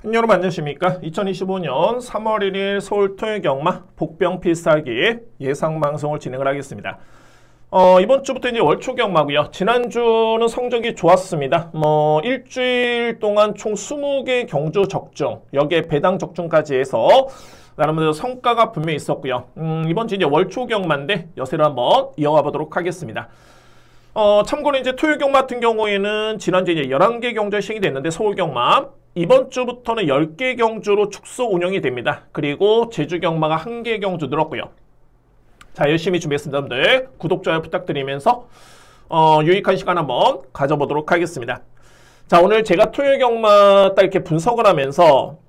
여러분 안녕하십니까? 2025년 3월 1일 서울 토요경마 복병 필살기 예상방송을 진행을 하겠습니다. 이번 주부터 이제 월초경마고요. 지난주는 성적이 좋았습니다. 일주일 동안 총 20개 경주 적중, 여기에 배당 적중까지 해서 나름대로 성과가 분명히 있었고요. 이번 주 이제 월초경마인데 여세를 한번 이어가 보도록 하겠습니다. 참고로 이제 토요경마 같은 경우에는 지난주 이제 11개 경주가 시행이 됐는데 서울경마 이번 주부터는 10개 경주로 축소 운영이 됩니다. 그리고 제주경마가 1개 경주 늘었고요. 자, 열심히 준비했습니다. 여러분들 구독, 좋아요 부탁드리면서 유익한 시간 한번 가져보도록 하겠습니다. 자, 오늘 제가 토요경마 딱 이렇게 분석을 하면서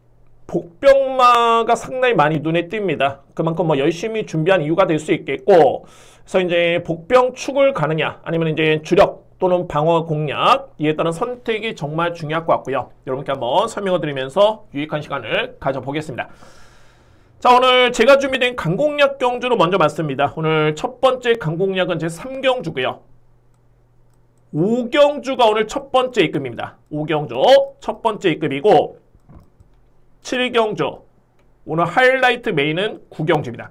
복병마가 상당히 많이 눈에 띕니다. 그만큼 열심히 준비한 이유가 될 수 있겠고, 그래서 이제 복병 축을 가느냐 아니면 이제 주력 또는 방어 공략, 이에 따른 선택이 정말 중요할 것 같고요. 여러분께 한번 설명을 드리면서 유익한 시간을 가져보겠습니다. 자, 오늘 제가 준비된 강공략 경주로 먼저 맞습니다. 오늘 첫 번째 강공략은 제 3경주고요. 5경주가 오늘 첫 번째 입금입니다. 5경주 첫 번째 입금이고 7경주 오늘 하이라이트 메인은 9경주입니다.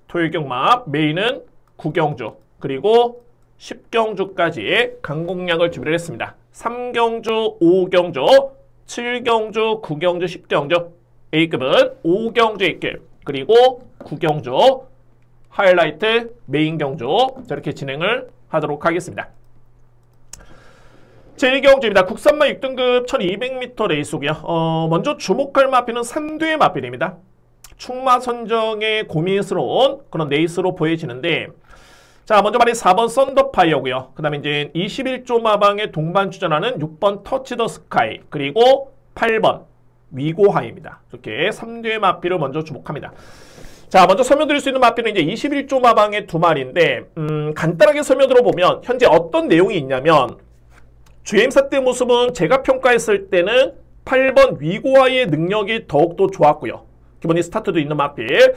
토요경마 메인은 9경주 그리고 10경주까지 강공략을 준비를 했습니다. 3경주, 5경주, 7경주, 9경주, 10경주 A급은 5경주 A급 그리고 9경주 하이라이트 메인 경주 저렇게 진행을 하도록 하겠습니다. 제1경주입니다. 국산마 6등급 1200m 레이스고요. 먼저 주목할 마필은 산두의 마필입니다. 충마 선정에 고민스러운 그런 레이스로 보여지는데, 자, 먼저 말이 4번 썬더파이어고요. 그 다음에 이제 21조 마방에 동반 주전하는 6번 터치 더 스카이 그리고 8번 위고하이입니다. 이렇게 3두의 마필을 먼저 주목합니다. 자, 먼저 설명드릴 수 있는 마필은 이제 21조 마방의 두 마리인데, 간단하게 설명드려 보면 현재 어떤 내용이 있냐면 주행사 때 모습은 제가 평가했을 때는 8번 위고하이의 능력이 더욱더 좋았고요. 기본이 스타트도 있는 마필.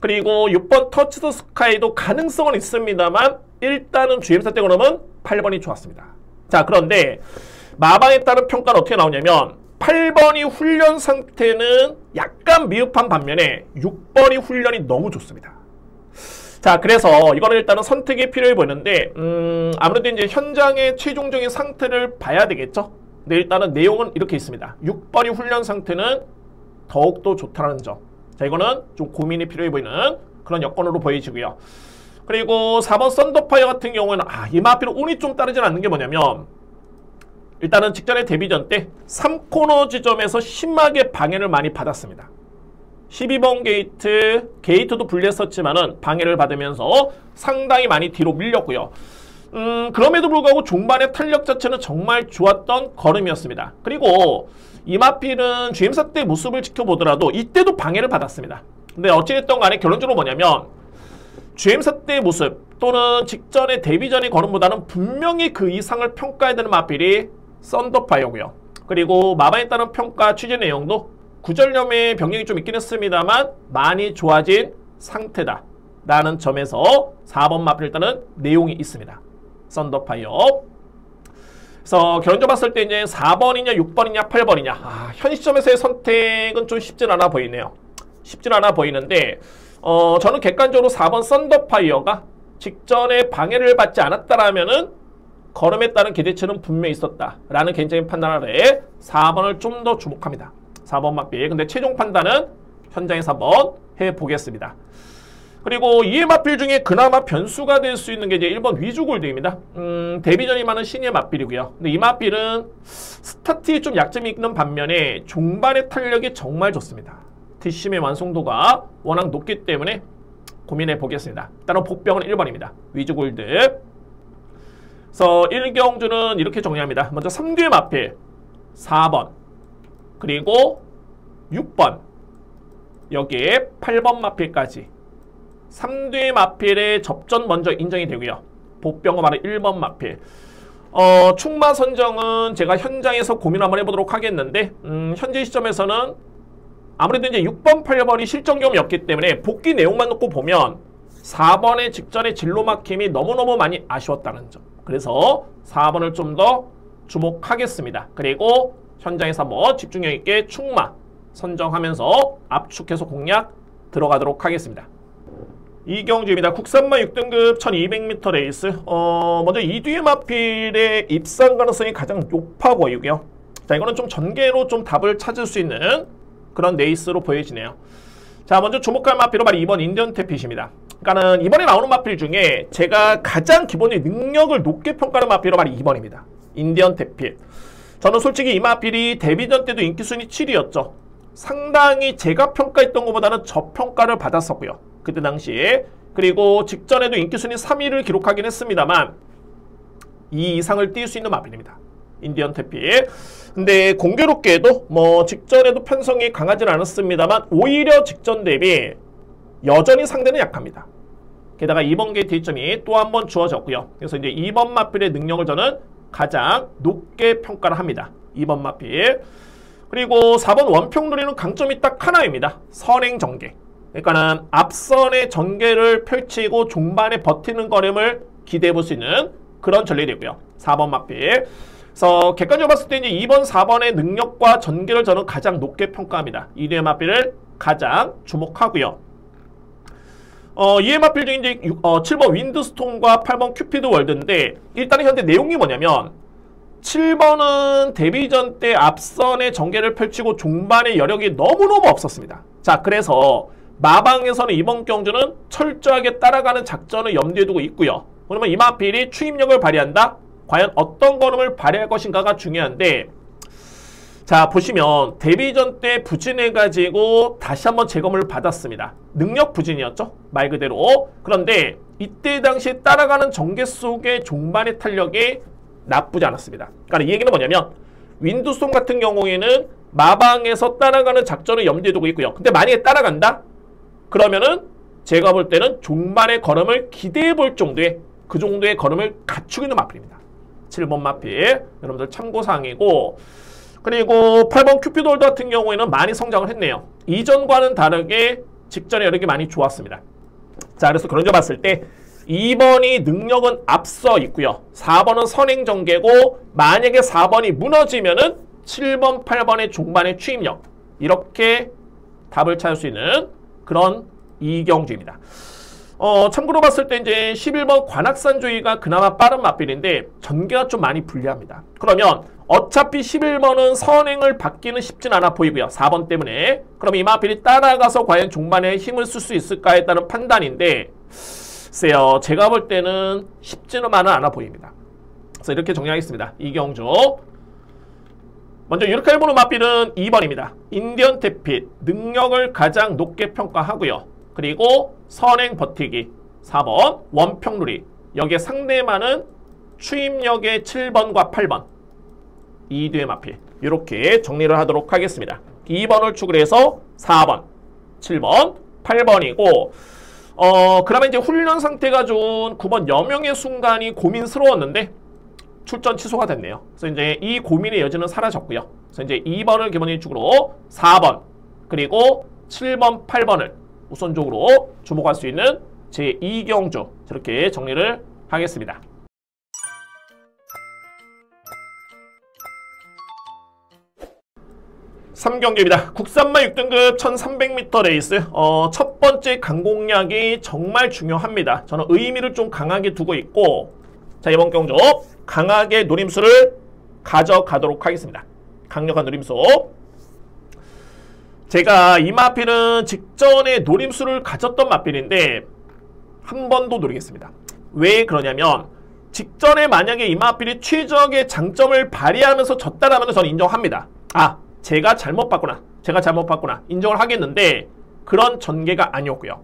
그리고 6번 터치 더 스카이도 가능성은 있습니다만 일단은 주행사 때 그러면 8번이 좋았습니다. 자, 그런데 마방에 따른 평가는 어떻게 나오냐면 8번이 훈련 상태는 약간 미흡한 반면에 6번이 훈련이 너무 좋습니다. 자, 그래서 이거는 일단은 선택이 필요해 보이는데 아무래도 이제 현장의 최종적인 상태를 봐야 되겠죠. 근데 일단은 내용은 이렇게 있습니다. 6번이 훈련 상태는 더욱더 좋다는 점. 자, 이거는 좀 고민이 필요해 보이는 그런 여건으로 보여지고요. 그리고 4번 썬더파이어 같은 경우에는 이 마필은 운이 좀 따르진 않는 게 뭐냐면 일단은 직전에 데뷔전 때 3코너 지점에서 심하게 방해를 많이 받았습니다. 12번 게이트도 불리했었지만은 방해를 받으면서 상당히 많이 뒤로 밀렸고요. 그럼에도 불구하고 종반의 탄력 자체는 정말 좋았던 걸음이었습니다. 그리고 이마필은 주행사 때 모습을 지켜보더라도 이때도 방해를 받았습니다. 근데 어찌됐든 간에 결론적으로 뭐냐면 주행사 때 모습 또는 직전의 데뷔전의 걸음보다는 분명히 그 이상을 평가해야 되는 마필이 썬더파이어고요. 그리고 마방에 따른 평가 취재 내용도 구전염의 병력이 좀 있긴 했습니다만 많이 좋아진 상태다 라는 점에서 4번 마필 일단은 내용이 있습니다. 썬더파이어. 그래서 결론적으로 봤을 때 이제 4번이냐 6번이냐 8번이냐 현 시점에서의 선택은 좀 쉽진 않아 보이네요. 쉽진 않아 보이는데 저는 객관적으로 4번 썬더파이어가 직전에 방해를 받지 않았다라면은 걸음에 따른 기대치는 분명히 있었다라는 개인적인 판단 아래 4번을 좀 더 주목합니다. 4번 마필. 근데 최종 판단은 현장에서 한번 해보겠습니다. 그리고 이의 마필 중에 그나마 변수가 될 수 있는 게 이제 1번 위주골드입니다. 데뷔전이 많은 신의 마필이고요. 근데 이 마필은 스타트에 좀 약점이 있는 반면에 종반의 탄력이 정말 좋습니다. 뒷심의 완성도가 워낙 높기 때문에 고민해 보겠습니다. 일단은 복병은 1번입니다. 위주골드. 그래서 1경주는 이렇게 정리합니다. 먼저 3두의 마필 4번 그리고 6번 여기에 8번 마필까지 3두의 마필의 접전 먼저 인정이 되고요. 복병은 바로 1번 마필. 충마 선정은 제가 현장에서 고민 한번 해보도록 하겠는데 현재 시점에서는 아무래도 이제 6번, 8번이 실전 경험이 없기 때문에 복귀 내용만 놓고 보면 4번의 직전의 진로 막힘이 너무너무 많이 아쉬웠다는 점. 그래서 4번을 좀 더 주목하겠습니다. 그리고 현장에서 한번 집중력 있게 충마 선정하면서 압축해서 공략 들어가도록 하겠습니다. 이경주입니다. 국산마 6등급 1200m 레이스. 먼저 이뒤의 마필의 입상 가능성이 가장 높아 보이고요. 자, 이거는 좀 전개로 좀 답을 찾을 수 있는 그런 레이스로 보여지네요. 자, 먼저 주목할 마필은 바로 2번 인디언 태핏입니다. 그러니까는 이번에 나오는 마필 중에 제가 가장 기본적인 능력을 높게 평가하는 마필은 바로 2번입니다. 인디언 태핏. 저는 솔직히 이 마필이 데뷔전 때도 인기순위 7위였죠. 상당히 제가 평가했던 것보다는 저평가를 받았었고요. 그때 당시에. 그리고 직전에도 인기순위 3위를 기록하긴 했습니다만 이 이상을 뛸 수 있는 마필입니다. 인디언 태핏. 근데 공교롭게도 뭐 직전에도 편성이 강하진 않았습니다만 오히려 직전 대비 여전히 상대는 약합니다. 게다가 2번 게이트 득점이 또 한 번 주어졌고요. 그래서 이제 2번 마필의 능력을 저는 가장 높게 평가를 합니다. 2번 마필. 그리고 4번 원평누리는 강점이 딱 하나입니다. 선행 전개. 그러니까는 앞선의 전개를 펼치고 종반에 버티는 거림을 기대해 볼 수 있는 그런 전례되고요. 4번 마필. 그래서 객관적으로 봤을 때 이제 2번, 4번의 능력과 전개를 저는 가장 높게 평가합니다. 2의 마필을 가장 주목하고요. 2의 마필 중에 이제 7번 윈드스톰과 8번 큐피드 월드인데 일단은 현재 내용이 뭐냐면 7번은 데뷔전 때 앞선의 전개를 펼치고 종반의 여력이 너무너무 없었습니다. 자, 그래서 마방에서는 이번 경주는 철저하게 따라가는 작전을 염두에 두고 있고요. 그러면 이 마필이 추임력을 발휘한다? 과연 어떤 걸음을 발휘할 것인가가 중요한데, 자, 보시면 데뷔전 때 부진해가지고 다시 한번 재검을 받았습니다. 능력 부진이었죠? 말 그대로. 그런데 이때 당시 따라가는 전개 속의 종반의 탄력이 나쁘지 않았습니다. 그러니까 이 얘기는 뭐냐면 윈드스톰 같은 경우에는 마방에서 따라가는 작전을 염두에 두고 있고요. 근데 만약에 따라간다? 그러면은 제가 볼 때는 종반의 걸음을 기대해 볼 정도의 그 정도의 걸음을 갖추고 있는 마필입니다. 7번 마필 여러분들 참고사항이고, 그리고 8번 큐피돌드 같은 경우에는 많이 성장을 했네요. 이전과는 다르게 직전의 여력이 많이 좋았습니다. 자, 그래서 그런 점 봤을 때 2번이 능력은 앞서 있고요. 4번은 선행 전개고, 만약에 4번이 무너지면은 7번, 8번의 종반의 추임력, 이렇게 답을 찾을 수 있는 그런 이경주입니다. 참고로 봤을 때 이제 11번 관악산조이가 그나마 빠른 마필인데 전개가 좀 많이 불리합니다. 그러면 어차피 11번은 선행을 받기는 쉽진 않아 보이고요. 4번 때문에. 그럼 이 마필이 따라가서 과연 종반에 힘을 쓸 수 있을까에 따른 판단인데, 글쎄요, 제가 볼 때는 쉽지는만은 않아 보입니다. 그래서 이렇게 정리하겠습니다. 이경주. 먼저 이렇게 해보는 마필은 2번입니다. 인디언 태핏. 능력을 가장 높게 평가하고요. 그리고 선행 버티기 4번 원평누리. 여기에 상대 많은 추임력의 7번과 8번. 이 뒤의 마필. 이렇게 정리를 하도록 하겠습니다. 2번을 축을 해서 4번, 7번, 8번이고, 그러면 이제 훈련 상태가 좋은 9번 여명의 순간이 고민스러웠는데 출전 취소가 됐네요. 그래서 이제 이 고민의 여지는 사라졌고요. 그래서 이제 2번을 기본적인 축으로 4번, 그리고 7번, 8번을 우선적으로 주목할 수 있는 제2경주, 저렇게 정리를 하겠습니다. (3경기입니다) 국산마 6등급 1300m 레이스. 첫 번째 강공략이 정말 중요합니다. 저는 의미를 좀 강하게 두고 있고, 자, 이번 경주 강하게 노림수를 가져가도록 하겠습니다. 강력한 노림수. 제가 이 마필은 직전에 노림수를 가졌던 마필인데 한 번 더 노리겠습니다. 왜 그러냐면 직전에 만약에 이 마필이 최적의 장점을 발휘하면서 졌다라면 저는 인정합니다. 아, 제가 잘못 봤구나. 인정을 하겠는데 그런 전개가 아니었고요.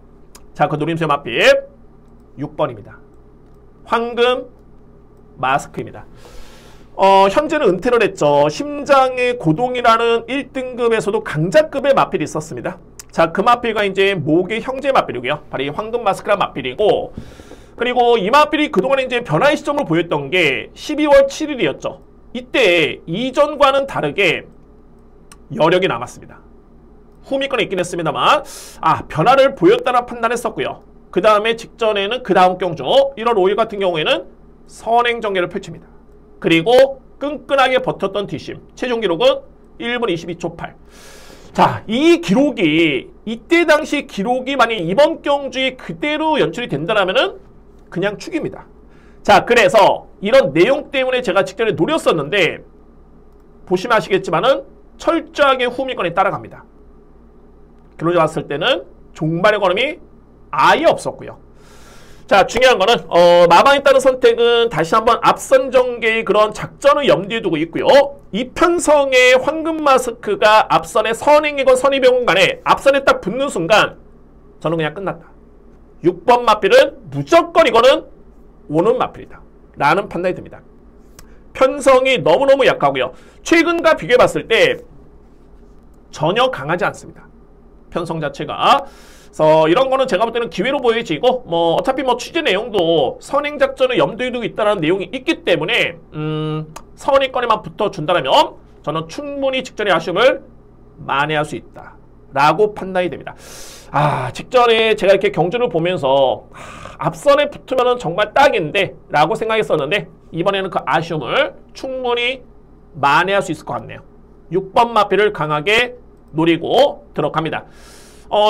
자, 그 노림수의 마필 6번입니다. 황금 마스크입니다. 현재는 은퇴를 했죠. 심장의 고동이라는 1등급에서도 강자급의 마필이 있었습니다. 자, 그 마필과 이제 목의 형제 마필이고요. 바로 이 황금 마스크란 마필이고, 그리고 이 마필이 그동안 이제 변화의 시점을 보였던 게 12월 7일이었죠. 이때 이전과는 다르게 여력이 남았습니다. 후미권에 있긴 했습니다만, 변화를 보였다는 판단했었고요. 그 다음에 직전에는 그 다음 경주 1월 5일 같은 경우에는 선행 전개를 펼칩니다. 그리고 끈끈하게 버텼던 뒷심. 최종 기록은 1분 22초 8. 자, 이 기록이 이때 당시 기록이 만약 이번 경주에 그대로 연출이 된다면은 그냥 축입니다. 자, 그래서 이런 내용 때문에 제가 직전에 노렸었는데 보시면 아시겠지만은 철저하게 후미권에 따라갑니다. 그러고 봤을 때는 종반의 걸음이 아예 없었고요. 자, 중요한 거는 마방에 따른 선택은 다시 한번 앞선 전개의 그런 작전을 염두에 두고 있고요. 이 편성의 황금 마스크가 앞선의 선행이건 선의병원 간에 앞선에 딱 붙는 순간 저는 그냥 끝났다. 6번 마필은 무조건 이거는 오는 마필이다 라는 판단이 듭니다. 편성이 너무너무 약하고요. 최근과 비교해 봤을 때 전혀 강하지 않습니다. 편성 자체가. 그래서 이런 거는 제가 볼 때는 기회로 보여지고 어차피 취재 내용도 선행 작전을 염두에 두고 있다는 내용이 있기 때문에 선의권에만 붙어준다면 저는 충분히 직전의 아쉬움을 만회할 수 있다 라고 판단이 됩니다. 직전에 제가 이렇게 경주를 보면서 앞선에 붙으면 정말 딱인데 라고 생각했었는데 이번에는 그 아쉬움을 충분히 만회할 수 있을 것 같네요. 6번 마필을 강하게 노리고 들어갑니다.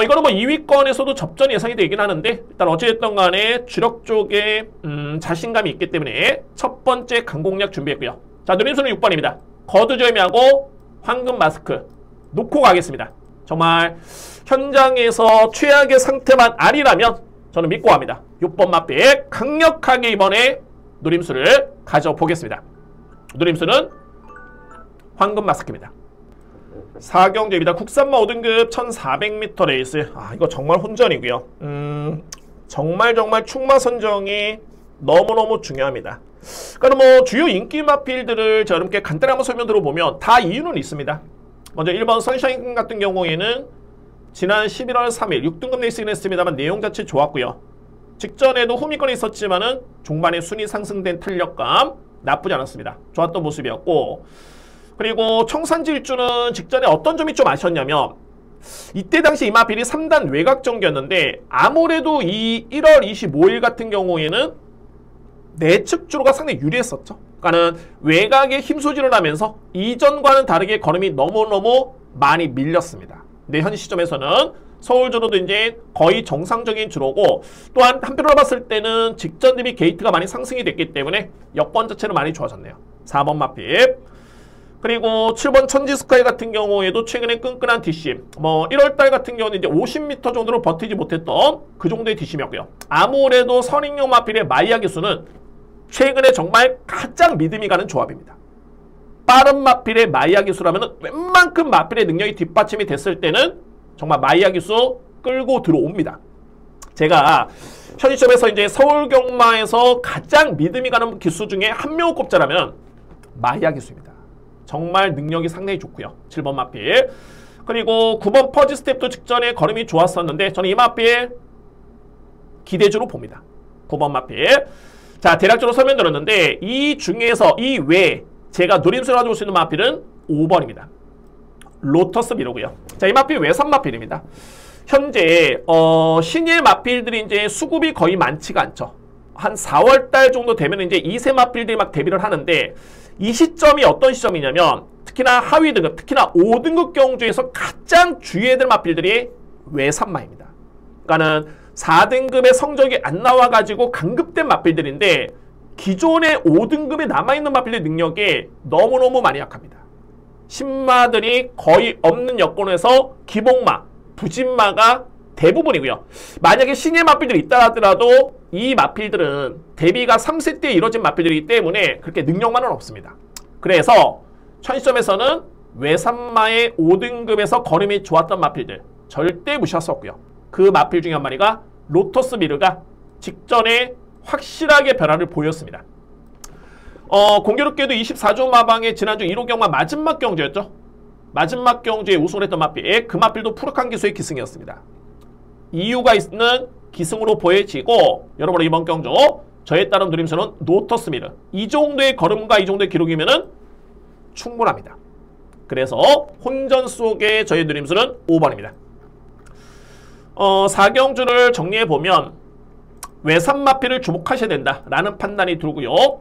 이거는 2위권에서도 접전 예상이 되긴 하는데 일단 어찌됐든 간에 주력 쪽에 자신감이 있기 때문에 첫 번째 강공략 준비했고요. 자, 누림수는 6번입니다. 거두절미하고 황금 마스크 놓고 가겠습니다. 정말 현장에서 최악의 상태만 아니라면 저는 믿고 갑니다. 6번 마필 강력하게 이번에 누림수를 가져보겠습니다. 누림수는 황금 마스크입니다. 4경주입니다. 국산마 5등급 1400m 레이스. 이거 정말 혼전이고요. 정말 충마 선정이 너무너무 중요합니다. 그러니까 주요 인기 마필들을 제가 이렇게 간단히 한번 설명 들어보면 다 이유는 있습니다. 먼저 1번 선샤인 같은 경우에는 지난 11월 3일 6등급 레이스긴 했습니다만 내용 자체 좋았고요. 직전에도 후미권에 있었지만은 종반에 순위 상승된 탄력감 나쁘지 않았습니다. 좋았던 모습이었고, 그리고 청산질주는 직전에 어떤 점이 좀 아쉬웠냐면 이때 당시 이마필이 3단 외곽 전개였는데 아무래도 이 1월 25일 같은 경우에는 내측 주로가 상당히 유리했었죠. 그러니까는 외곽에 힘소지를 하면서 이전과는 다르게 걸음이 너무너무 많이 밀렸습니다. 근데 현 시점에서는 서울 주로도 이제 거의 정상적인 주로고, 또한 한편으로 봤을 때는 직전 대비 게이트가 많이 상승이 됐기 때문에 여건 자체는 많이 좋아졌네요. 4번 마필. 그리고 7번 천지스카이 같은 경우에도 최근에 끈끈한 뒷심, 1월달 같은 경우는 이제 50m 정도로 버티지 못했던 그 정도의 뒷심이었고요. 아무래도 선행용 마필의 마이야 기수는 최근에 정말 가장 믿음이 가는 조합입니다. 빠른 마필의 마이야 기수라면 웬만큼 마필의 능력이 뒷받침이 됐을 때는 정말 마이야 기수 끌고 들어옵니다. 제가 현 시점에서 이제 서울 경마에서 가장 믿음이 가는 기수 중에 한 명을 꼽자라면 마이야 기수입니다. 정말 능력이 상당히 좋고요. 7번 마필. 그리고 9번 퍼지 스텝도 직전에 걸음이 좋았었는데 저는 이 마필 기대주로 봅니다. 9번 마필. 자, 대략적으로 설명드렸는데 이 중에서 이 외에 제가 누림수를 가져올 수 있는 마필은 5번입니다. 로터스 미로고요. 자, 이 마필 외산 마필입니다. 현재 신예 마필들이 이제 수급이 거의 많지가 않죠. 한 4월달 정도 되면 이제 2세 마필들이 막 데뷔를 하는데, 이 시점이 어떤 시점이냐면 특히나 하위 등급, 특히나 5등급 경주에서 가장 주의해야 될 마필들이 외산마입니다. 그러니까는 4등급의 성적이 안 나와가지고 강급된 마필들인데 기존의 5등급에 남아있는 마필의 능력이 너무너무 많이 약합니다. 신마들이 거의 없는 여건에서 기복마, 부진마가 대부분이고요. 만약에 신예 마필들이 있다 하더라도 이 마필들은 데뷔가 3세 때 이뤄진 마필들이기 때문에 그렇게 능력만은 없습니다. 그래서 현 시점에서는 외산마의 5등급에서 걸음이 좋았던 마필들 절대 무시할 수 없고요. 그 마필 중에 한 마리가 로터스 미르가 직전에 확실하게 변화를 보였습니다. 공교롭게도 24조 마방의 지난주 1호 경마 마지막 경주였죠. 마지막 경주에 우승을 했던 마필, 그 마필도 푸르칸 기수의 기승이었습니다. 이유가 있는 기승으로 보여지고, 여러분 이번 경주 저에 따른 누림수는 로터스 미르, 이 정도의 걸음과 이 정도의 기록이면은 충분합니다. 그래서 혼전 속의 저의 누림수는 5번입니다. 4경주를 정리해보면 외산 마필을 주목하셔야 된다라는 판단이 들고요.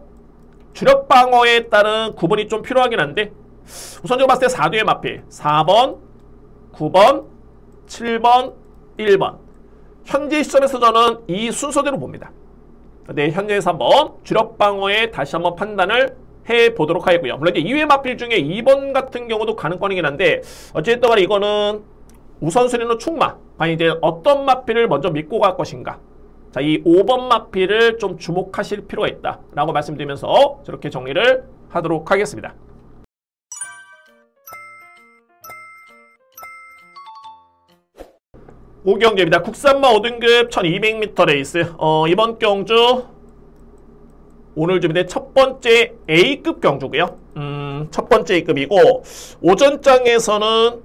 주력 방어에 따른 구분이 좀 필요하긴 한데 우선적으로 봤을 때 4뒤의 마필 4번, 9번, 7번, 1번. 현재 시점에서 저는 이 순서대로 봅니다. 네, 현재에서 한번 주력 방어에 다시 한번 판단을 해보도록 하겠고요. 물론 이제 2회 마필 중에 2번 같은 경우도 가능권이긴 한데 어쨌든 간에 이거는 우선순위는 충마. 과연 이제 어떤 마필을 먼저 믿고 갈 것인가. 자, 이 5번 마필을 좀 주목하실 필요가 있다 라고 말씀드리면서 저렇게 정리를 하도록 하겠습니다. 오경주입니다. 국산마 5등급 1200m 레이스. 이번 경주 오늘 준비된 첫 번째 A급 경주고요. 첫 번째 A급이고 오전장에서는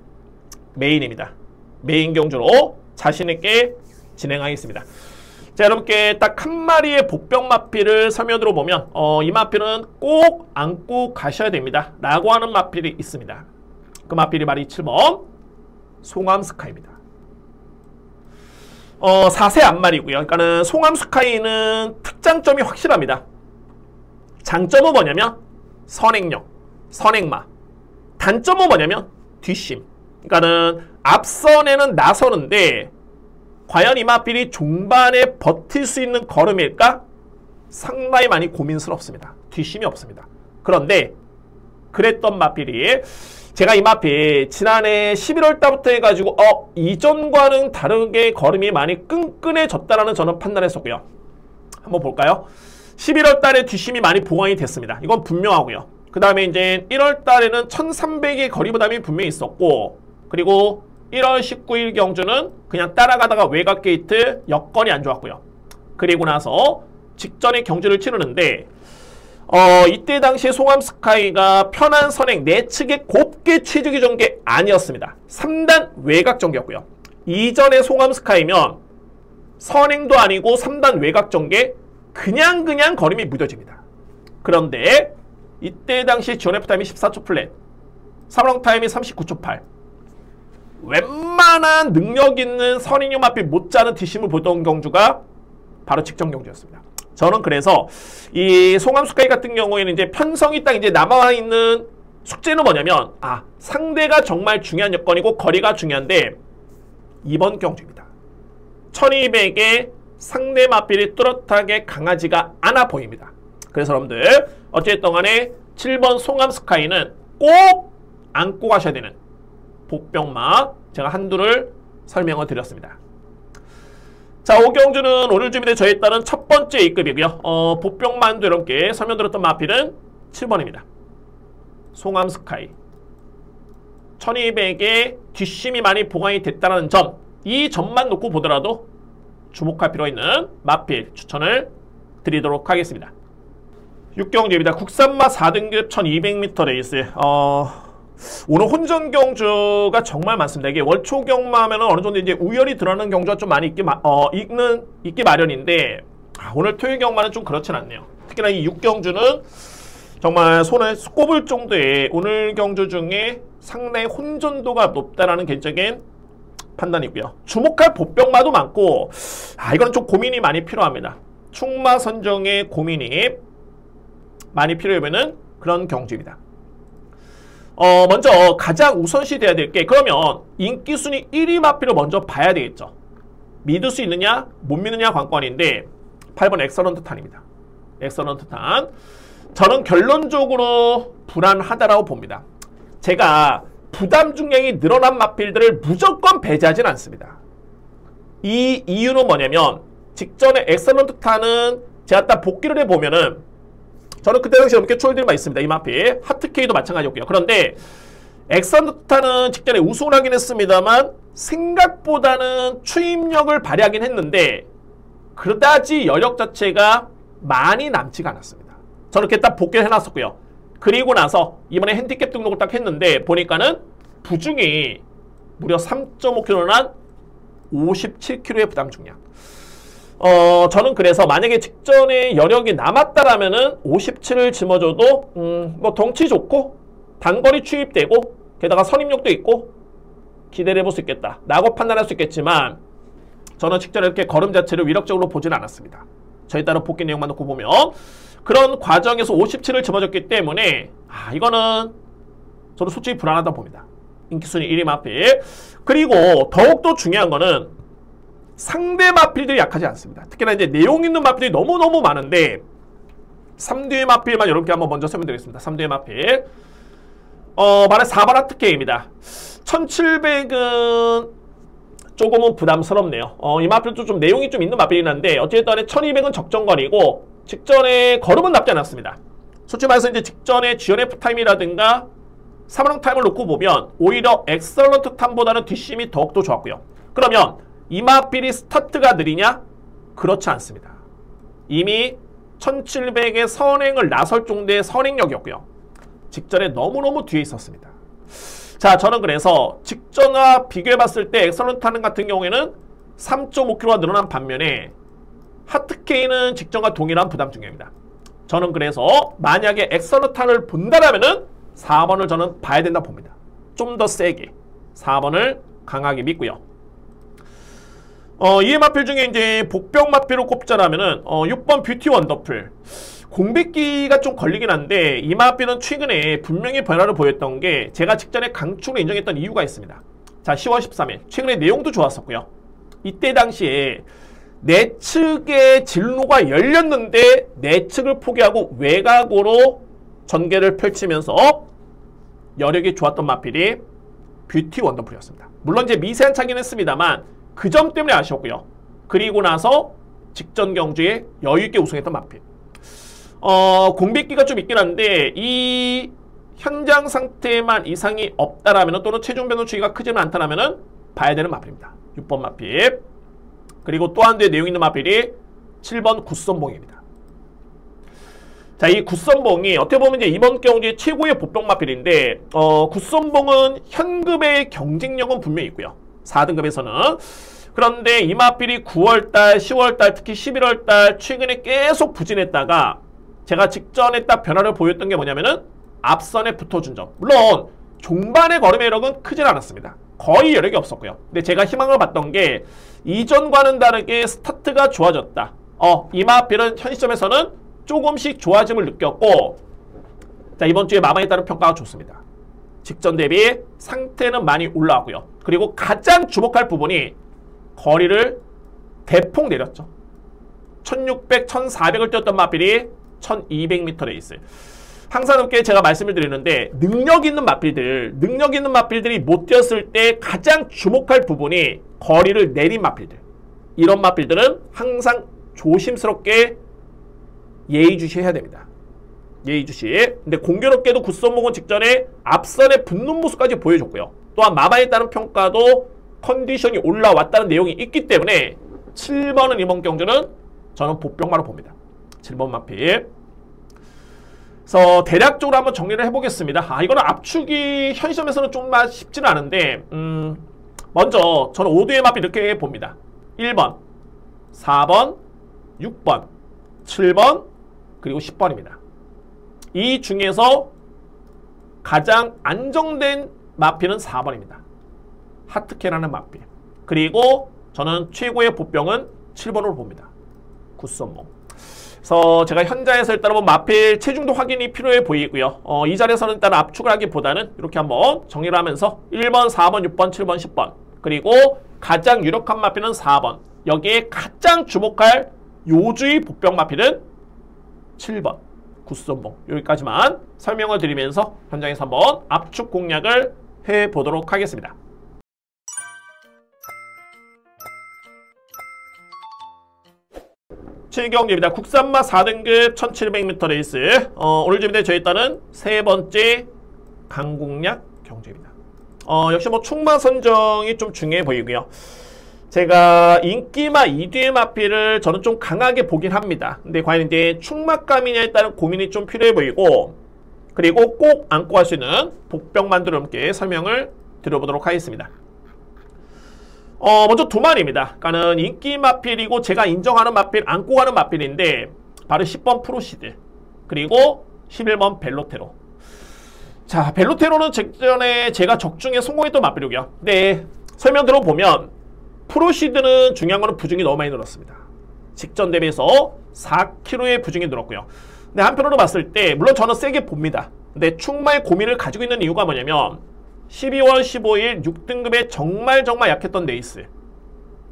메인입니다. 메인 경주로 자신있게 진행하겠습니다. 자, 여러분께 딱 한 마리의 복병 마필을 설명으로 보면 이 마필은 꼭 안고 가셔야 됩니다 라고 하는 마필이 있습니다. 그 마필이 바로 7번 송암스카이입니다. 4세 앞말이고요. 그러니까는 송암스카이는 특장점이 확실합니다. 장점은 뭐냐면 선행력, 선행마. 단점은 뭐냐면 뒷심. 그러니까는 앞선에는 나서는데 과연 이 마필이 종반에 버틸 수 있는 걸음일까? 상당히 많이 고민스럽습니다. 뒷심이 없습니다. 그런데 그랬던 마필이 제가 이 마필 지난해 11월 달부터 해가지고 이전과는 다르게 걸음이 많이 끈끈해졌다라는 저는 판단했었고요. 한번 볼까요? 11월 달에 뒷심이 많이 보강이 됐습니다. 이건 분명하고요. 그 다음에 이제 1월 달에는 1300의 거리 부담이 분명히 있었고 그리고 1월 19일 경주는 그냥 따라가다가 외곽 게이트 여건이 안 좋았고요. 그리고 나서 직전에 경주를 치르는데 이때 당시에 송암스카이가 편한 선행 내측에 곱게 치주기 전개 아니었습니다. 3단 외곽 전개였고요. 이전에 송암스카이면 선행도 아니고 3단 외곽 전개 그냥 걸음이 무뎌집니다. 그런데 이때 당시 지원 F타임이 14초 플랫 3롱 타임이 39초 8 웬만한 능력 있는 선행용 마필 못지않은 뒷심을 보던 경주가 바로 직전 경주였습니다. 저는 그래서 이 송암스카이 같은 경우에는 이제 편성이 딱 이제 남아있는 숙제는 뭐냐면 상대가 정말 중요한 여건이고 거리가 중요한데 이번 경주입니다. 1200에 상대 마필이 뚜렷하게 강하지가 않아 보입니다. 그래서 여러분들 어쨌든 간에 7번 송암스카이는 꼭 안고 가셔야 되는 복병마 제가 한두를 설명을 드렸습니다. 자, 오경주는 오늘 준비된 저에 따른 첫 번째 A급이고요. 복병만도 여러분께 설명드렸던 마필은 7번입니다. 송암스카이 1200에 뒷심이 많이 보강이 됐다는 점, 이 점만 놓고 보더라도 주목할 필요가 있는 마필 추천을 드리도록 하겠습니다. 6경주입니다. 국산마 4등급 1200m 레이스. 오늘 혼전 경주가 정말 많습니다. 이게 월초 경마하면 어느 정도 이제 우열이 드러나는 경주가 좀 많이 있기 마련인데 오늘 토요일 경마는 좀 그렇진 않네요. 특히나 이 6경주는 정말 손에 꼽을 정도의 오늘 경주 중에 상당히 혼전도가 높다라는 개인적인 판단이고요. 주목할 복병마도 많고 이거는 좀 고민이 많이 필요합니다. 충마 선정에 고민이 많이 필요하면은 그런 경주입니다. 먼저 가장 우선시 돼야 될 게 그러면 인기순위 1위 마필을 먼저 봐야 되겠죠. 믿을 수 있느냐 못 믿느냐 관건인데 8번 엑설런트 탄입니다. 엑설런트 탄 저는 결론적으로 불안하다라고 봅니다. 제가 부담 중량이 늘어난 마필들을 무조건 배제하진 않습니다. 이 이유는 뭐냐면 직전에 엑설런트 탄은 제가 딱 복귀를 해보면은 저는 그때 당시 이렇게 초월들만 있습니다. 이 마필 하트케이도 마찬가지였고요. 그런데 엑설런트 탄은 직전에 우승을 하긴 했습니다만 생각보다는 추임력을 발휘하긴 했는데 그다지 여력 자체가 많이 남지가 않았습니다. 저는 이렇게 딱 복귀를 해놨었고요. 그리고 나서 이번에 핸디캡 등록을 딱 했는데 보니까는 부중이 무려 3.5kg난 57kg의 부담 중량. 저는 그래서 만약에 직전에 여력이 남았다라면은 57을 짊어져도 뭐 덩치 좋고 단거리 추입되고 게다가 선임력도 있고 기대를 해볼 수 있겠다 라고 판단할 수 있겠지만 저는 직전에 이렇게 걸음 자체를 위력적으로 보지는 않았습니다. 저에 따른 복귀 내용만 놓고 보면 그런 과정에서 57을 짊어졌기 때문에 이거는 저는 솔직히 불안하다 봅니다. 인기순위 1위 마필. 그리고 더욱더 중요한 거는 상대 마필들이 약하지 않습니다. 특히나 이제 내용 있는 마필이 너무너무 많은데 3뒤의 마필만 여러분께 한번 먼저 설명드리겠습니다. 3뒤의 마필. 말해 4번 하트케입니다. 1700은 조금은 부담스럽네요. 이 마필도 좀 내용이 좀 있는 마필이긴 한데 어쨌든 1200은 적정거리고 직전에 걸음은 나쁘지 않았습니다. 솔직히 말해서 이제 직전에 GNF 타임이라든가 사망 타임을 놓고 보면 오히려 엑설런트 타임보다는 뒷심이 더욱더 좋았고요. 그러면 이 마필이 스타트가 느리냐? 그렇지 않습니다. 이미 1700의 선행을 나설 정도의 선행력이었고요. 직전에 너무너무 뒤에 있었습니다. 자, 저는 그래서 직전과 비교해봤을 때 엑설런트 타임 같은 경우에는 3.5kg가 늘어난 반면에 하트케이는 직전과 동일한 부담 중입니다. 저는 그래서 만약에 엑설런트 타임을 본다라면은 4번을 저는 봐야 된다 봅니다. 좀 더 세게 4번을 강하게 믿고요. 이 마필 중에 이제 복병 마필로 꼽자라면은 6번 뷰티 원더풀. 공백기가 좀 걸리긴 한데 이 마필은 최근에 분명히 변화를 보였던 게 제가 직전에 강축으로 인정했던 이유가 있습니다. 자, 10월 13일 최근에 내용도 좋았었고요. 이때 당시에 내측의 진로가 열렸는데 내측을 포기하고 외곽으로 전개를 펼치면서 여력이 좋았던 마필이 뷰티 원더풀이었습니다. 물론 이제 미세한 차긴 했습니다만 그 점 때문에 아쉬웠고요. 그리고 나서 직전 경주에 여유있게 우승했던 마필. 공백기가 좀 있긴 한데 이 현장 상태에만 이상이 없다라면 또는 체중 변동 추이가 크지는 않다라면 봐야 되는 마필입니다. 6번 마필. 그리고 또 한 대의 내용 있는 마필이 7번 굿선봉입니다. 자, 이 굿선봉이 어떻게 보면 이제 이번 경주의 최고의 복병 마필인데 굿선봉은 현급의 경쟁력은 분명히 있고요. 4등급에서는. 그런데 이 마필이 9월달, 10월달, 특히 11월달 최근에 계속 부진했다가 제가 직전에 딱 변화를 보였던 게 뭐냐면은 앞선에 붙어준 점. 물론 종반의 걸음의 여력은 크진 않았습니다. 거의 여력이 없었고요. 근데 제가 희망을 봤던 게 이전과는 다르게 스타트가 좋아졌다. 이 마필은 현 시점에서는 조금씩 좋아짐을 느꼈고, 자, 이번 주에 마방에 따른 평가가 좋습니다. 직전 대비 상태는 많이 올라왔고요. 그리고 가장 주목할 부분이 거리를 대폭 내렸죠. 1600, 1400을 뛰었던 마필이 1200m 레이스. 항상 이렇게 제가 말씀을 드리는데 능력 있는 마필들이 못 뛰었을 때 가장 주목할 부분이 거리를 내린 마필들. 이런 마필들은 항상 조심스럽게 예의주시해야 됩니다. 예의주시. 근데 공교롭게도 굿선봉은 직전에 앞선에 붙는 모습까지 보여줬고요. 또한 마바에 따른 평가도 컨디션이 올라왔다는 내용이 있기 때문에 7번은 이번 경주는 저는 복병마로 봅니다. 7번 마필. 그래서 대략적으로 한번 정리를 해보겠습니다. 이거는 압축이 현 시점에서는 좀 쉽지는 않은데 먼저 저는 5뒤의 마필 이렇게 봅니다. 1번, 4번, 6번, 7번, 그리고 10번입니다. 이 중에서 가장 안정된 마필은 4번입니다. 하트케라는 마필. 그리고 저는 최고의 복병은 7번으로 봅니다. 굿선봉. 그래서 제가 현장에서 일단 마필 체중도 확인이 필요해 보이고요. 이 자리에서는 일단 압축을 하기보다는 이렇게 한번 정리를 하면서 1번, 4번, 6번, 7번, 10번. 그리고 가장 유력한 마필은 4번. 여기에 가장 주목할 요주의 복병 마필은 7번. 굿선봉. 여기까지만 설명을 드리면서 현장에서 한번 압축 공략을 해보도록 하겠습니다. 최경주입니다. 국산마 4등급 1700m 레이스. 오늘 준비된 저희 딸은 세 번째 강공략 경주입니다. 역시 뭐 충마 선정이 좀 중요해 보이고요. 제가 인기마 2뒤의 마필을 저는 좀 강하게 보긴 합니다. 근데 과연 이제 충마감이냐에 따른 고민이 좀 필요해 보이고, 그리고 꼭 안고 갈 수 있는 복병만두를 함께 설명을 드려보도록 하겠습니다. 먼저 두 마리입니다. 그러니까는 인기 마필이고 제가 인정하는 마필, 안고 가는 마필인데 바로 10번 프로시드 그리고 11번 벨로테로. 자, 벨로테로는 직전에 제가 적중에 성공했던 마필이고요. 근데 설명 들어보면 프로시드는 중요한 거는 부중이 너무 많이 늘었습니다. 직전 대비해서 4kg의 부중이 늘었고요. 근데 한편으로 봤을 때 물론 저는 세게 봅니다. 근데 충마의 고민을 가지고 있는 이유가 뭐냐면 12월 15일 6등급에 정말 약했던 네이스,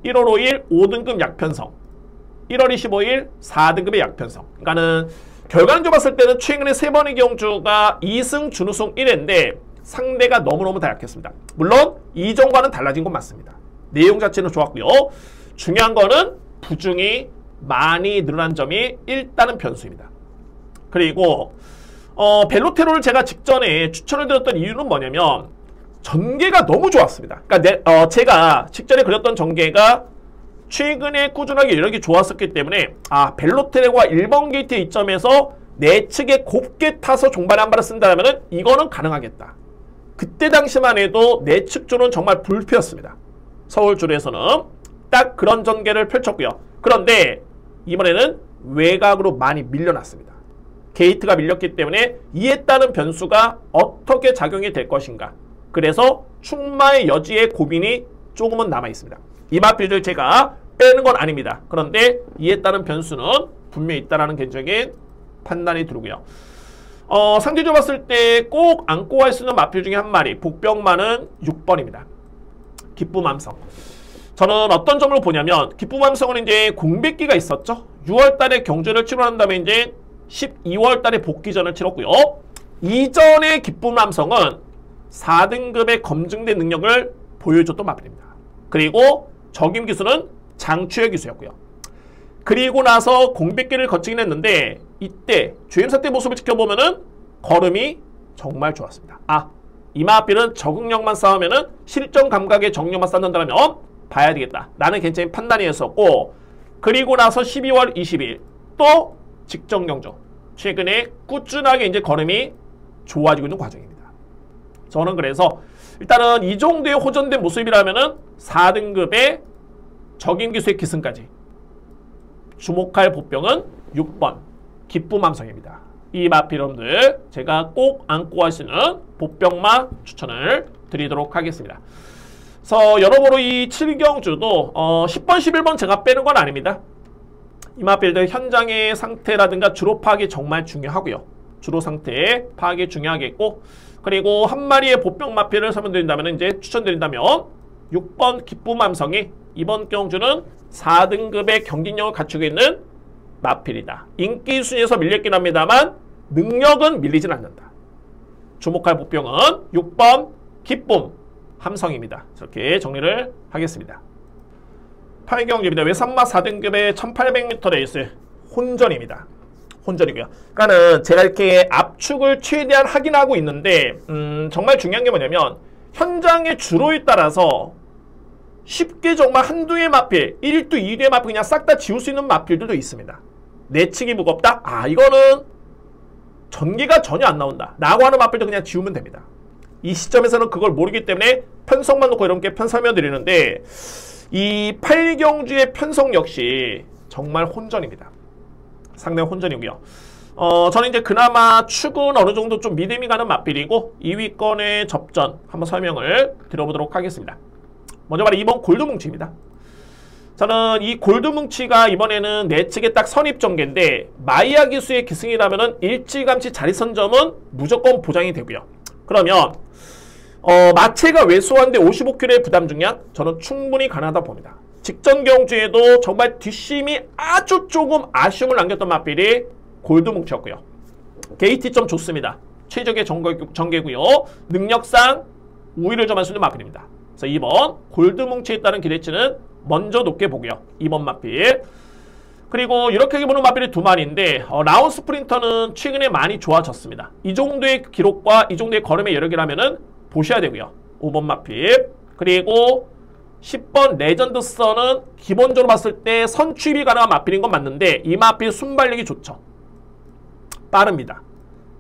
1월 5일 5등급 약편성, 1월 25일 4등급의 약편성. 그러니까는 결과론적으로 봤을 때는 최근에 3번의 경주가 2승 준우승 1회인데 상대가 너무너무 다 약했습니다. 물론 이전과는 달라진 건 맞습니다. 내용 자체는 좋았고요. 중요한 거는 부중이 많이 늘어난 점이 일단은 변수입니다. 그리고 벨로테로를 제가 직전에 추천을 드렸던 이유는 뭐냐면 전개가 너무 좋았습니다. 그러니까 제가 직전에 그렸던 전개가 최근에 꾸준하게 여력이 좋았었기 때문에 벨로테레과 1번 게이트의 이점에서 내측에 곱게 타서 종반에 한 발을 쓴다면 이거는 가능하겠다. 그때 당시만 해도 내측조는 정말 불패였습니다. 서울주로에서는 딱 그런 전개를 펼쳤고요. 그런데 이번에는 외곽으로 많이 밀려났습니다. 게이트가 밀렸기 때문에 이에 따른 변수가 어떻게 작용이 될 것인가. 그래서 충마의 여지의 고민이 조금은 남아있습니다. 이 마필들 제가 빼는 건 아닙니다. 그런데 이에 따른 변수는 분명히 있다는 개인적인 판단이 들고요. 상대적으로 봤을 때 꼭 안고 갈 수 있는 마필 중에 한 마리, 복병마는 6번입니다. 기쁨함성. 저는 어떤 점을 보냐면 기쁨함성은 이제 공백기가 있었죠. 6월달에 경주를 치러난 다음에 이제 12월달에 복귀전을 치렀고요. 이전의 기쁨함성은 4등급의 검증된 능력을 보여줬던 마필입니다. 그리고 적임 기수는 장추의 기수였고요. 그리고 나서 공백기를 거치긴 했는데 이때 주행사 때 모습을 지켜보면은 걸음이 정말 좋았습니다. 이 마필은 적응력만 쌓으면은 실전 감각의 적응력만 쌓는다면 봐야 되겠다 라는 개인적인 판단이었었고, 그리고 나서 12월 20일 또 직전 경주 최근에 꾸준하게 이제 걸음이 좋아지고 있는 과정입니다. 저는 그래서 일단은 이 정도의 호전된 모습이라면은 4등급의 적임 기수의 기승까지 주목할 보병은 6번 기쁨함성입니다. 이 마필 여러분들 제가 꼭 안고 하시는 보병마 추천을 드리도록 하겠습니다. 그래서 여러모로 이 7경주도 10번, 11번 제가 빼는 건 아닙니다. 이 마필들 현장의 상태라든가 주로 파악이 정말 중요하고요. 주로 상태 파악이 중요하겠고, 그리고 한 마리의 보병 마필을 설명드린다면 이제 추천드린다면 6번 기쁨함성이 이번 경주는 4등급의 경기력을 갖추고 있는 마필이다. 인기 순위에서 밀렸긴 합니다만 능력은 밀리진 않는다. 주목할 보병은 6번 기쁨 함성입니다. 이렇게 정리를 하겠습니다. 8경주입니다. 외산마 4등급의 1800m 레이스 혼전입니다. 혼전이고요. 그러니까는 제가 이렇게 압축을 최대한 확인하고 있는데 정말 중요한 게 뭐냐면 현장의 주로에 따라서 쉽게 정말 한두의 마필, 1두, 2두의 마필 그냥 싹 다 지울 수 있는 마필들도 있습니다. 내측이 무겁다? 이거는 전개가 전혀 안 나온다 라고 하는 마필도 그냥 지우면 됩니다. 이 시점에서는 그걸 모르기 때문에 편성만 놓고 이렇게 설명드리는데 이 8경주의 편성 역시 정말 혼전입니다. 상당히 혼전이고요. 저는 이제 그나마 축은 어느 정도 좀 믿음이 가는 마필이고 2위권의 접전 한번 설명을 드려보도록 하겠습니다. 먼저 바로 2번 골드뭉치입니다. 저는 이 골드뭉치가 이번에는 내측에 딱 선입전개인데 마이야 기수의 기승이라면은 일찌감치 자리 선점은 무조건 보장이 되고요. 그러면 마체가 왜소한데 55kg의 부담 중량 저는 충분히 가능하다 봅니다. 직전 경주에도 정말 뒷심이 아주 조금 아쉬움을 남겼던 마필이 골드뭉치였고요. 게이트점 좋습니다. 최적의 전개고요. 능력상 우위를 점할 수 있는 마필입니다. 그래서 2번 골드뭉치에 따른 기대치는 먼저 높게 보고요. 2번 마필. 그리고 이렇게 보는 마필이 두 마리인데 라운 스프린터는 최근에 많이 좋아졌습니다. 이 정도의 기록과 이 정도의 걸음의 여력이라면은 보셔야 되고요. 5번 마필. 그리고 10번 레전드 선은 기본적으로 봤을 때 선취입이 가능한 마필인 건 맞는데 이 마필 순발력이 좋죠. 빠릅니다.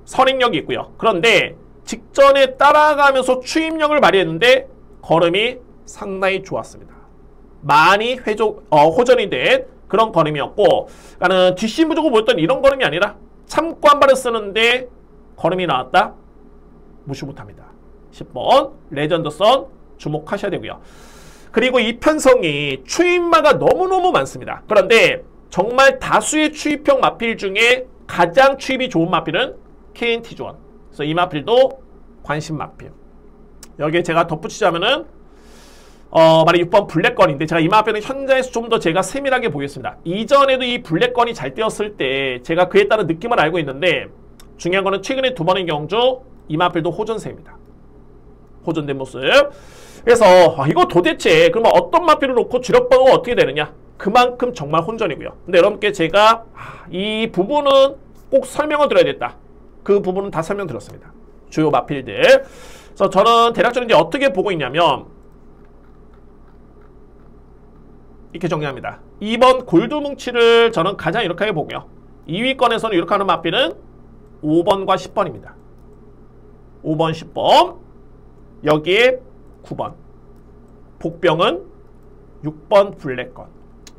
선행력이 있고요. 그런데 직전에 따라가면서 추임력을 발휘했는데 걸음이 상당히 좋았습니다. 많이 호전이 된 그런 걸음이었고, 그러니까 뒷심 무조건 보였던 이런 걸음이 아니라 참고 한 발을 쓰는데 걸음이 나왔다? 무시 못합니다. 10번 레전드 선 주목하셔야 되고요. 그리고 이 편성이 추임마가 너무너무 많습니다. 그런데 정말 다수의 추입형 마필 중에 가장 추입이 좋은 마필은 KNT 조원. 그래서 이 마필도 관심 마필. 여기에 제가 덧붙이자면은 만약 6번 블랙건인데 제가 이 마필은 현장에서 좀 더 제가 세밀하게 보겠습니다. 이전에도 이 블랙건이 잘 뛰었을 때 제가 그에 따른 느낌을 알고 있는데 중요한 거는 최근에 두 번의 경주 이 마필도 호전세입니다. 호전된 모습. 그래서 이거 도대체 그러면 어떤 마필을 놓고 주력 방어가 어떻게 되느냐? 그만큼 정말 혼전이고요. 근데 여러분께 제가 이 부분은 꼭 설명을 드려야겠다. 그 부분은 다 설명드렸습니다. 주요 마필들. 그래서 저는 대략적으로 이제 어떻게 보고 있냐면 이렇게 정리합니다. 2번 골드 뭉치를 저는 가장 이렇게 보고요. 2위권에서는 이렇게 하는 마필은 5번과 10번입니다. 5번, 10번. 여기에 9번. 복병은 6번 블랙건.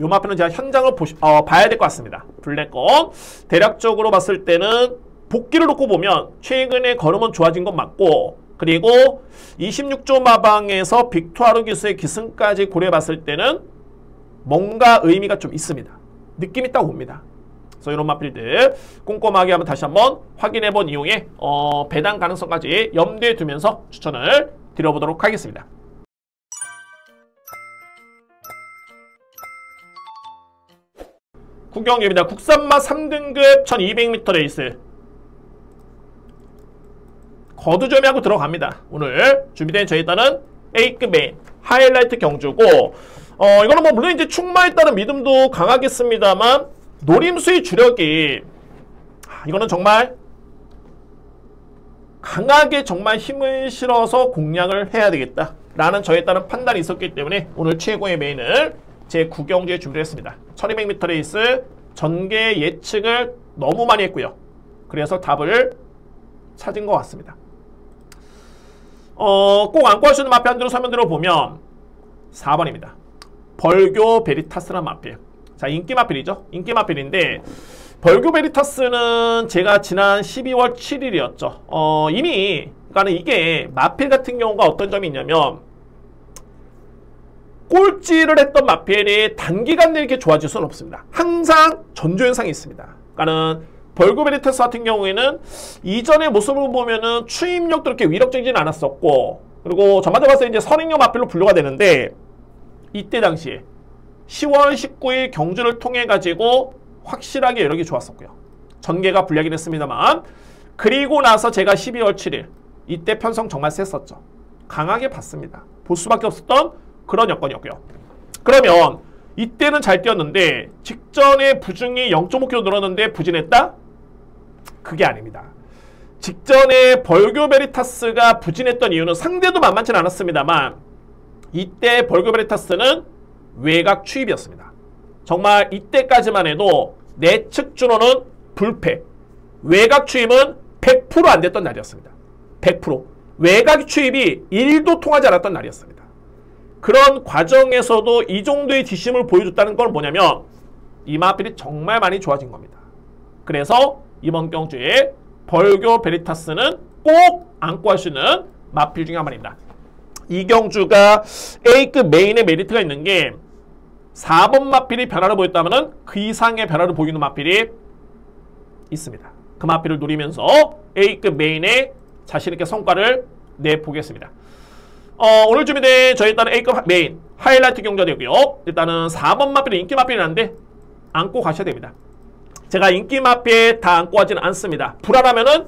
요 마필은 제가 현장을 봐야 될 것 같습니다. 블랙건. 대략적으로 봤을 때는 복귀를 놓고 보면 최근에 걸음은 좋아진 건 맞고 그리고 26조 마방에서 빅투아르 기수의 기승까지 고려해봤을 때는 뭔가 의미가 좀 있습니다. 느낌 있다고 봅니다. 그래서 이런 마필들 꼼꼼하게 한번 다시 한번 확인해본 이후에 배당 가능성까지 염두에 두면서 추천을 드려보도록 하겠습니다. 구경입니다. 국산마 3등급 1200m 레이스 거두절미하고 들어갑니다. 오늘 준비된 저희 일단은 A급 메인 하이라이트 경주고 이거는 뭐 물론 이제 충마에 따른 믿음도 강하겠습니다만 노림수의 주력이 이거는 정말 강하게 정말 힘을 실어서 공략을 해야 되겠다 라는 저에 따른 판단이 있었기 때문에 오늘 최고의 메인을 제 9경주에 준비를 했습니다. 1200m 레이스 전개 예측을 너무 많이 했고요. 그래서 답을 찾은 것 같습니다. 꼭 안고 할 수 있는 마필 한 대로 설명 들어보면 4번입니다. 벌교 베리타스란 마필. 자, 인기 마필이죠. 인기 마필인데 벌교 베리타스는 제가 지난 12월 7일이었죠. 이미 그러니까 이게 마필 같은 경우가 어떤 점이 있냐면 꼴찌를 했던 마필이 단기간 내에 이렇게 좋아질 수는 없습니다. 항상 전조 현상이 있습니다. 그러니까는 벌교 베리타스 같은 경우에는 이전의 모습을 보면은 추임력도 이렇게 위력적이진 않았었고 그리고 전반적으로 봤을 때 이제 선행력 마필로 분류가 되는데 이때 당시에 10월 19일 경주를 통해 가지고 확실하게 여력이 좋았었고요. 전개가 불리하긴 했습니다만 그리고 나서 제가 12월 7일 이때 편성 정말 셌었죠. 강하게 봤습니다. 볼 수밖에 없었던 그런 여건이었고요. 그러면 이때는 잘 뛰었는데 직전에 부중이 0.5kg 늘었는데 부진했다? 그게 아닙니다. 직전에 벌교 베리타스가 부진했던 이유는 상대도 만만치는 않았습니다만 이때 벌교 베리타스는 외곽 추입이었습니다. 정말 이때까지만 해도 내측 준호는 불패, 외곽 추입은 100% 안 됐던 날이었습니다. 100%. 외곽 추입이 1도 통하지 않았던 날이었습니다. 그런 과정에서도 이 정도의 뒷심을 보여줬다는 건 뭐냐면 이 마필이 정말 많이 좋아진 겁니다. 그래서 이번 경주에 벌교 베리타스는 꼭 안고 할 수 있는 마필 중에 한 마리입니다. 이 경주가 A급 메인의 메리트가 있는 게 4번 마필이 변화를 보였다면 그 이상의 변화를 보이는 마필이 있습니다. 그 마필을 노리면서 A급 메인에 자신있게 성과를 내보겠습니다. 오늘 준비된 저희 일단은 A급 메인 하이라이트 경주되고요. 일단은 4번 마필은 인기 마필이라는데 안고 가셔야 됩니다. 제가 인기 마필 다 안고 하지는 않습니다. 불안하면은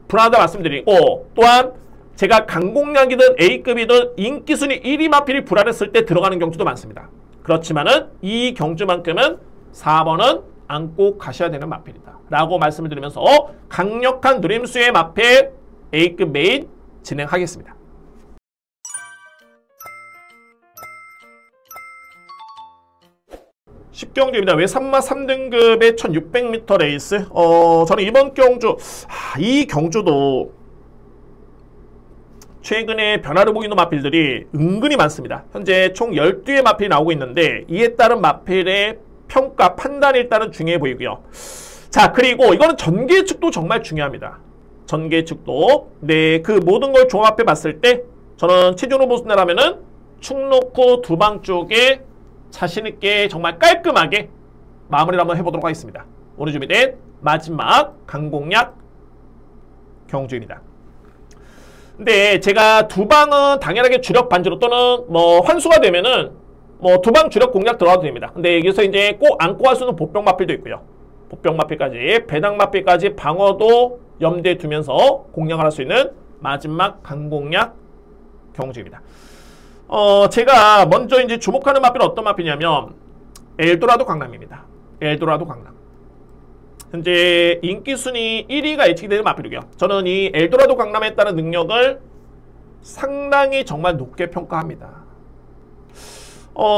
불안하다 말씀드리고 또한 제가 강공략이든 A급이든 인기순위 1위 마필이 불안했을 때 들어가는 경주도 많습니다. 그렇지만은 이 경주만큼은 4번은 안고 가셔야 되는 마필이다 라고 말씀을 드리면서 강력한 누림수의 마필 A급 메인 진행하겠습니다. 십경주입니다. 외산마 3등급의 1600m 레이스. 저는 이번 경주, 이 경주도 최근에 변화를 보이는 마필들이 은근히 많습니다. 현재 총 12의 마필이 나오고 있는데 이에 따른 마필의 평가, 판단이 일단은 중요해 보이고요. 자, 그리고 이거는 전개 예측도 정말 중요합니다. 전개 예측도. 네, 그 모든 걸 종합해 봤을 때 저는 최종 로보스네라면은 축 놓고 두방 쪽에 자신있게 정말 깔끔하게 마무리를 한번 해보도록 하겠습니다. 오늘 준비된 마지막 강공략 경주입니다. 근데 제가 두방은 당연하게 주력 반지로 또는 뭐 환수가 되면은 뭐 두방 주력 공략 들어가도 됩니다. 근데 여기서 이제 꼭 안고 갈 수 있는 보병 마필도 있고요. 보병 마필까지, 배당 마필까지 방어도 염두에 두면서 공략을 할 수 있는 마지막 강공략 경주입니다. 제가 먼저 이제 주목하는 마필은 어떤 마필이냐면 엘도라도 강남입니다. 엘도라도 강남. 현재 인기 순위 1위가 예측되는 마필이고요. 저는 이 엘도라도 강남에 따른 능력을 상당히 정말 높게 평가합니다.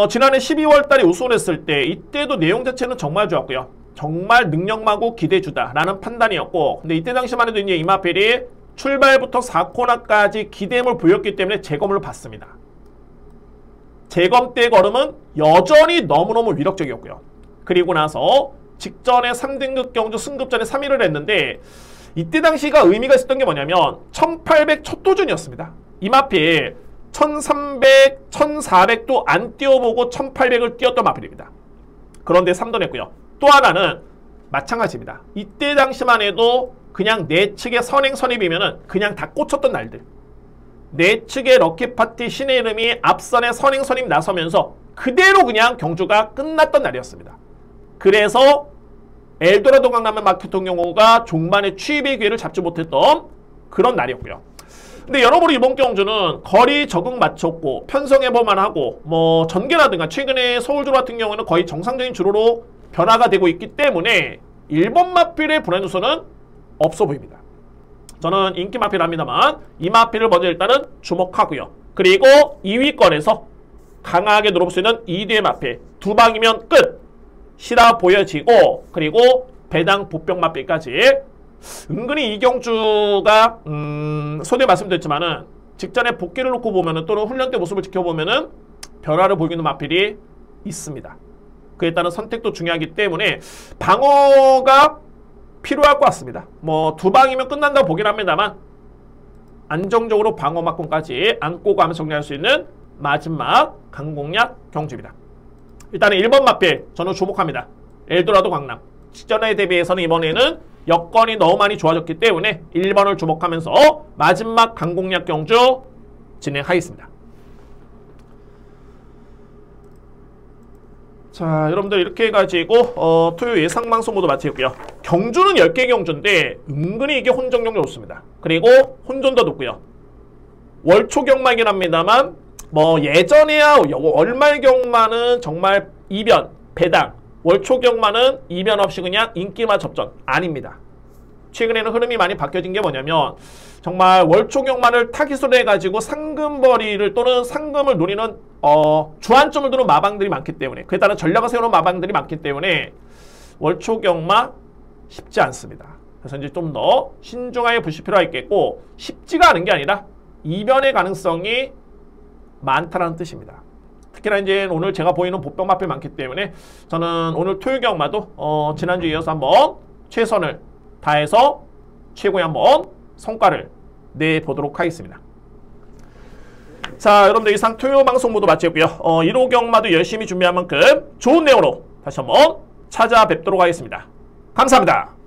지난해 12월 달에 우승을 했을 때 이때도 내용 자체는 정말 좋았고요. 정말 능력마고 기대주다라는 판단이었고, 근데 이때 당시만 해도 이제 이 마필이 출발부터 4코너까지 기대임을 보였기 때문에 재검을 받습니다. 재검 때 걸음은 여전히 너무너무 위력적이었고요. 그리고 나서 직전에 3등급 경주 승급전에 3위를 했는데 이때 당시가 의미가 있었던 게 뭐냐면 1800 첫 도전이었습니다. 이 마필 1300, 1400도 안 뛰어보고 1800을 뛰었던 마필입니다. 그런데 3던 했고요. 또 하나는 마찬가지입니다. 이때 당시만 해도 그냥 내 측의 선행 선입이면은 그냥 다 꽂혔던 날들. 내 측의 럭키파티 신의 이름이 앞선에 선행 선입 나서면서 그대로 그냥 경주가 끝났던 날이었습니다. 그래서 엘도라도 강남의 마크 같은 경우가 종반의 취입의 기회를 잡지 못했던 그런 날이었고요. 근데 여러모로 이번 경주는 거리 적응 맞췄고 편성해볼만 하고 뭐 전개라든가 최근에 서울주로 같은 경우는 거의 정상적인 주로로 변화가 되고 있기 때문에 1번 마필의 불안 요소는 없어 보입니다. 저는 인기 마필합니다만 이 마필을 먼저 일단은 주목하고요. 그리고 2위권에서 강하게 노려볼 수 있는 2뒤의 마필 두 방이면 끝! 시라 보여지고, 그리고 배당 보병 마필까지 은근히 이경주가 소대 말씀드렸지만은 직전에 복귀를 놓고 보면은 또는 훈련 때 모습을 지켜보면은 변화를 보이는 마필이 있습니다. 그에 따른 선택도 중요하기 때문에 방어가 필요할 것 같습니다. 뭐 두 방이면 끝난다고 보긴 합니다만 안정적으로 방어 막공까지 안고 가면서 정리할 수 있는 마지막 강공략 경주입니다. 일단은 1번 마필 저는 주목합니다. 엘도라도 강남. 직전에 대비해서는 이번에는 여건이 너무 많이 좋아졌기 때문에 1번을 주목하면서 마지막 강공략 경주 진행하겠습니다. 자, 여러분들 이렇게 해가지고 토요 예상방송 모두 마치고요. 경주는 10개 경주인데 은근히 이게 혼전경이 좋습니다. 그리고 혼전도 높고요. 월초경마이긴 합니다만 뭐 예전에야 월말경마는 정말 이변, 배당, 월초경마는 이변 없이 그냥 인기만 접전 아닙니다. 최근에는 흐름이 많이 바뀌어진 게 뭐냐면 정말 월초경마를 타깃으로 해가지고 상금벌이를 또는 상금을 노리는 주안점을 두는 마방들이 많기 때문에 그에 따라 전략을 세우는 마방들이 많기 때문에 월초경마 쉽지 않습니다. 그래서 이제 좀 더 신중하게 보실 필요가 있겠고 쉽지가 않은 게 아니라 이변의 가능성이 많다라는 뜻입니다. 특히나 이제 오늘 제가 보이는 보병 마필 많기 때문에 저는 오늘 토요일 경마도 지난주에 이어서 한번 최선을 다해서 최고의 한번 성과를 내보도록 하겠습니다. 자, 여러분들 이상 토요 방송 모두 마치고요. 1호 경마도 열심히 준비한 만큼 좋은 내용으로 다시 한번 찾아뵙도록 하겠습니다. 감사합니다.